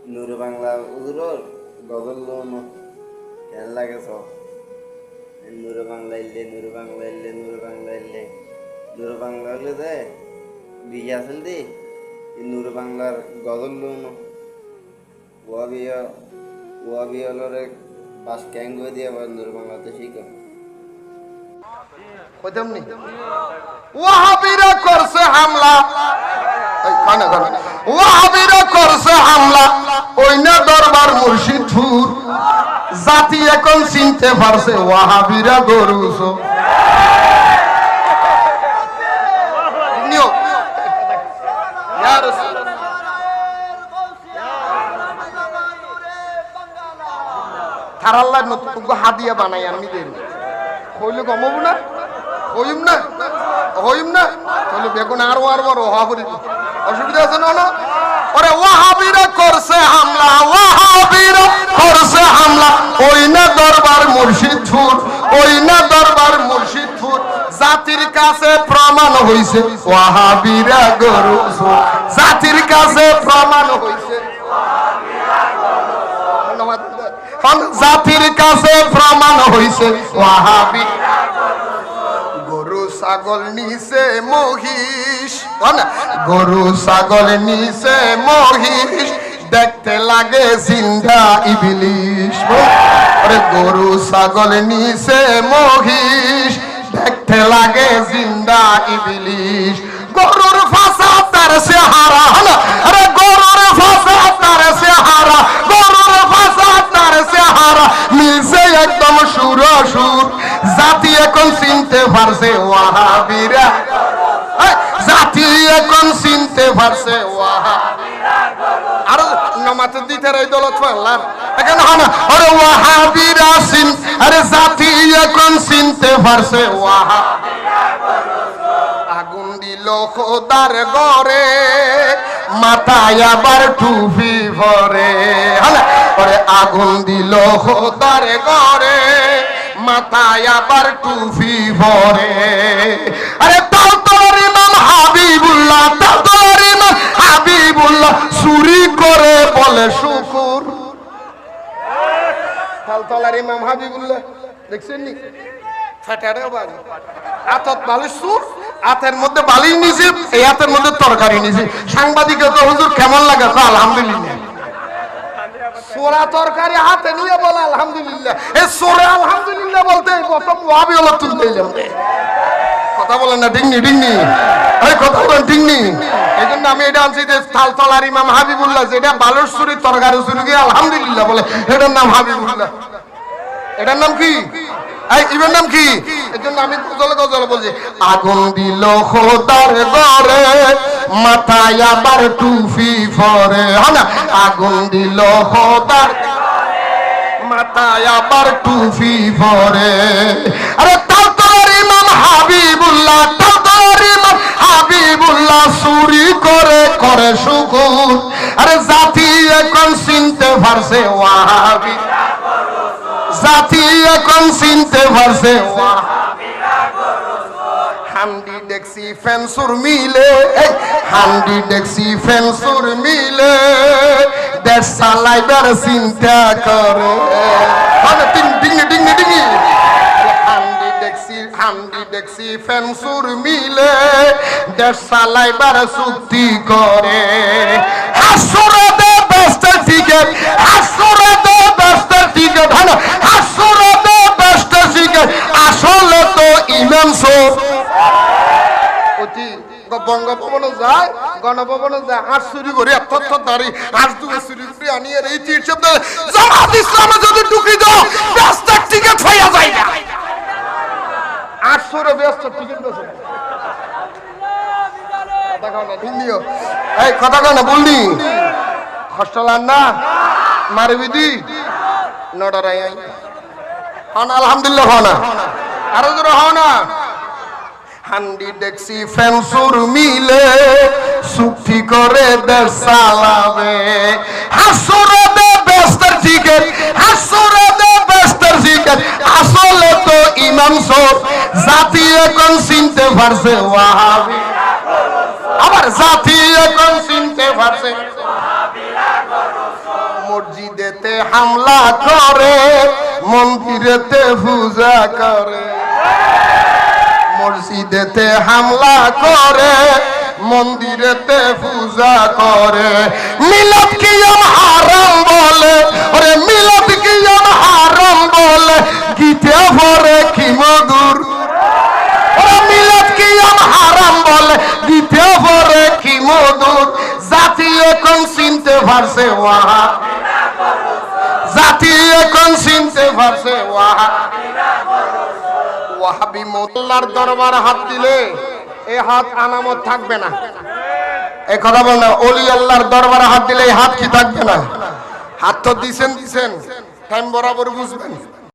নূর বাংলা উজুরর গজল লোনো কেন লাগে সব নূর বাংলা ইল্লে নূর বাংলা ইল্লে নূর বাংলা ইল্লে নূর বাংলা হলে দে বিয়ে আসেন দি নূর বাংলার গজল লোনো ওয়াবি হলরে বাস ক্যাং করে দিয়ে আবার নূর বাংলাতে শিখো কইতামনি ওয়াহাবিরা করছে হামলা ওয়াহাবিরা করছে হামলা ওই না দরবার মুর্শিদপুর জাতি এখন চিনতে পারছে ওয়াহাবিরা গরুস থারাল্লাহ নতুন হাদিয়া বানাই আমি দেন কইলে কমব না হইম না হইম না তাহলে বেগুন আরো ওহাবি অসুবিধা আছে না ওরে ওয়াহাবিরা করছে হামলা ওয়াহাবিরা করছে হামলা ওই না দরবার মুর্শিদপুর ওই না দরবার মুর্শিদপুর জাতির কাছে প্রমাণ হইছে ওয়াহাবিরা গরু জাতির কাছে প্রমাণ হইছে জাতির কাছে প্রমাণ হইছে ওয়াহাবি গরু ছাগল নিছে মহিষ গরু ছাগল নিছে মহিষ দেখতে লাগে জিন্দা ইবলিশ আরে গরু ছাগল নিছে মহিষ দেখতে লাগে জিন্দা ইবলিশ গরুর ফাসা তার চেহারা আরে গরুর ফাসা তার চেহারা গরুর ফাসা তার চেহারা মিলছে একদম সুর জাতি এখন চিনতে পারছে ওয়াহাবিরা জাতি এখন চিনতে পারছে ওয়াহাবিরা আর নামাতে দিতে রে দলত ফাল্লার এখন না আরে ওয়াহাবিরা চিন আরে জাতি এখন চিনতে পারছে ওয়াহাবিরা আগুন দিল খোদার ঘরে মাথায় আবার টুপি ভরে আরে আগুন দিল খোদার ঘরে মাথায় আবার টুপি ভরে আরে তাও তোর ইমাম হাবিবুল্লাহ তাও তোর ইমাম হাবিবুল্লাহ চুরি করে বলে শুকুর তাও তোর ইমাম হাবিবুল্লাহ দেখছেন নি ফাটারে বাজ আতত বালিশ সুর আতের মধ্যে বালিশ নিছে এই আতের মধ্যে তরকারি নিছে সাংবাদিক তো হুজুর কেমন লাগে আলহামদুলিল্লাহ সোরা তরকারি হাতে নিয়ে বলে আলহামদুলিল্লাহ এই সোরে আলহামদুলিল্লাহ বলতে প্রথম ওয়াবি হলো তুলতে যাম কথা বলেন না ডিংনি ডিংনি এই কথা বলেন ডিংনি এইজন্য আমি এটা আনছি যে তালতলার ইমাম হাবিবুল্লাহ যেটা বালুর সুরি তরকারি সুরি গিয়ে আলহামদুলিল্লাহ বলে এটার নাম হাবিবুল্লাহ এটার নাম কি এই ইমাম নাম কি এজন্য আমি গজল গজল বলছি আগুন দিল খোদার ঘরে মাথায় আবার টুপি ভরে হ্যাঁ আগুন দিল খোদার মাথায় আবার টুপি ভরে আরে তার ইমাম হাবিবুল্লাহ তার ইমাম হাবিবুল্লাহ চুরি করে করে শুকুর আরে জাতি এখন চিনতে পারছে ওয়াহাবি জাতি এখন চিনতে পারছে হান্ডি ডেক্সি ফেন্সুর মিলে হান্ডি ডেক্সি ফেন্সুর মিলে দেশ চালাইবার চিন্তা করে ডিঙ্গি ডিঙ্গি ডিঙ্গি হান্ডি ডেক্সি ফেন্সুর মিলে দেশ চালাইবার চুক্তি করে হাসুরে দে বেস্টের টিকেট হাসুরে দে বেস্টের টিকেট হ্যাঁ হাসুরে দে বেস্টের টিকেট আসলে তো ইমাম সব বঙ্গভবনে যায় গণভবনে যায় হাঁস চুরি করে এত দাঁড়ি হাঁস দুটো চুরি করে আনি আর এই তীর শব্দ জামাত ইসলামে যদি ঢুকি দাও বেস্টের টিকেট হইয়া যায় না 800 ব্যস্ত টিকিট আছে কথা কও না দিনিও এই কথা কও না বলনি হস্টেলার না মারবিদি নডরাই আই হন আলহামদুলিল্লাহ হনা আরো জোরে হনা হান্ডি ডেক্সি ফেন্সুর মিলে চুক্তি করে দেশ চালাবে হাসুরে দে বেস্টের টিকিট হাসুরে দে বেস্টের টিকিট আসলে তো ইমাম সব জাতি এখন চিনতে পারছে ওয়াহাবি আবার জাতি এখন চিনতে পারছে ওয়াহাবিরা গরু মসজিদেতে হামলা করে, মন্দিরেতে পূজা করে। মসজিদেতে হামলা করে, মন্দিরেতে পূজা করে। মিলাদ কিয়াম হারাম বলে, ওরে মিলাদ কিয়াম হারাম বলে, গীতে ভরে কি মধুর। ওরে মিলাদ কিয়াম হারাম বলে, গীতে ভরে কি মধুর। জাতি এখন চিনতে পারছে ওয়াহা, জাতি এখন চিনতে পারছে ওয়াহা। ওয়াহাবি মোল্লার দরবার হাত দিলে এই হাত আনামত থাকবে না। এই কথা বল না, ওলি আল্লাহর দরবারে হাত দিলে এই হাত কি থাকবে না? হাত তো দিছেন টাইম বরাবর বুঝবেন।